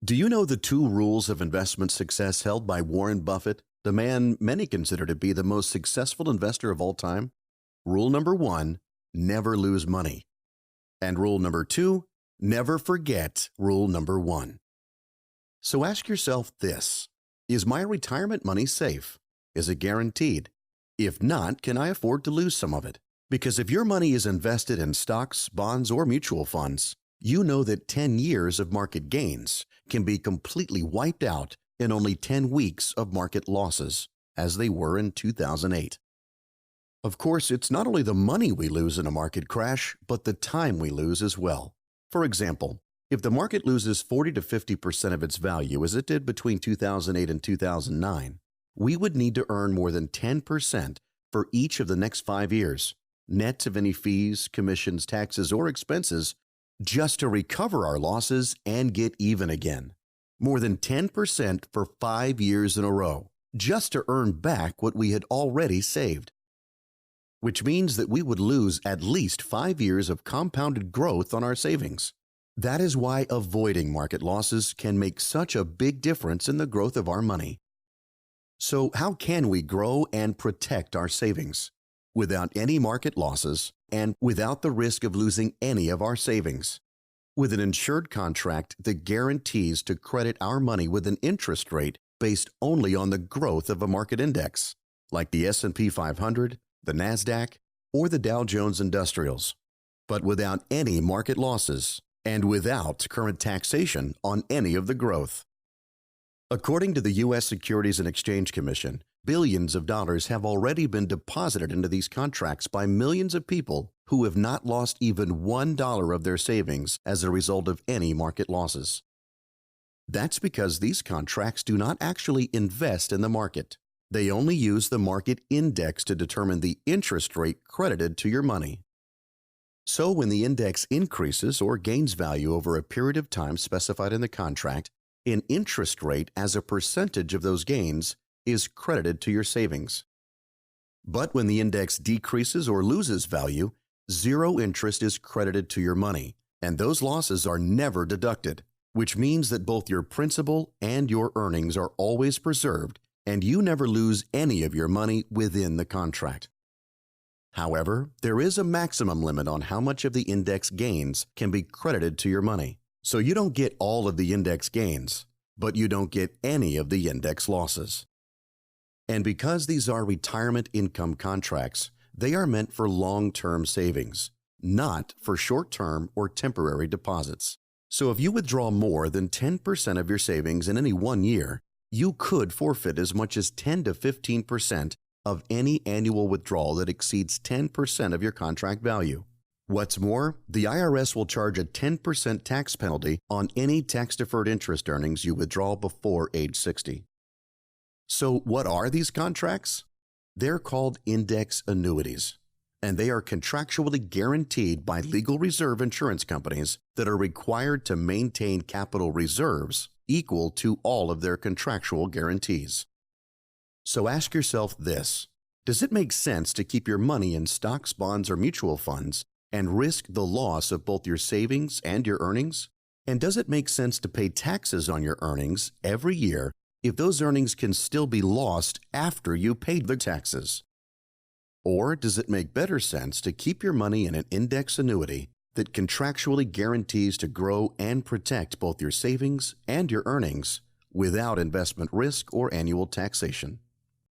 Do you know the two rules of investment success held by Warren Buffett, the man many consider to be the most successful investor of all time? Rule number 1, never lose money. And rule number 2, never forget rule number 1. So ask yourself this: is my retirement money safe? Is it guaranteed? If not, can I afford to lose some of it? Because if your money is invested in stocks, bonds, or mutual funds, you know that 10 years of market gains can be completely wiped out in only 10 weeks of market losses, as they were in 2008. Of course, it's not only the money we lose in a market crash, but the time we lose as well. For example, if the market loses 40 to 50% of its value as it did between 2008 and 2009, we would need to earn more than 10% for each of the next 5 years, net of any fees, commissions, taxes, or expenses, just to recover our losses and get even again. More than 10% for 5 years in a row, just to earn back what we had already saved. Which means that we would lose at least 5 years of compounded growth on our savings. That is why avoiding market losses can make such a big difference in the growth of our money. So how can we grow and protect our savings without any market losses and without the risk of losing any of our savings? With an insured contract that guarantees to credit our money with an interest rate based only on the growth of a market index, like the S&P 500, the NASDAQ, or the Dow Jones Industrials, but without any market losses and without current taxation on any of the growth. According to the U.S. Securities and Exchange Commission, billions of dollars have already been deposited into these contracts by millions of people who have not lost even $1 of their savings as a result of any market losses. That's because these contracts do not actually invest in the market. They only use the market index to determine the interest rate credited to your money. So when the index increases or gains value over a period of time specified in the contract, an interest rate as a percentage of those gains is credited to your savings. But when the index decreases or loses value, zero interest is credited to your money, and those losses are never deducted, which means that both your principal and your earnings are always preserved, and you never lose any of your money within the contract. However, there is a maximum limit on how much of the index gains can be credited to your money. So you don't get all of the index gains, but you don't get any of the index losses. And because these are retirement income contracts, they are meant for long-term savings, not for short-term or temporary deposits. So if you withdraw more than 10% of your savings in any 1 year, you could forfeit as much as 10 to 15% of any annual withdrawal that exceeds 10% of your contract value. What's more, the IRS will charge a 10% tax penalty on any tax-deferred interest earnings you withdraw before age 60. So what are these contracts? They're called index annuities, and they are contractually guaranteed by legal reserve insurance companies that are required to maintain capital reserves equal to all of their contractual guarantees. So ask yourself this: does it make sense to keep your money in stocks, bonds, or mutual funds and risk the loss of both your savings and your earnings? And does it make sense to pay taxes on your earnings every year if those earnings can still be lost after you paid the taxes? Or does it make better sense to keep your money in an index annuity that contractually guarantees to grow and protect both your savings and your earnings without investment risk or annual taxation?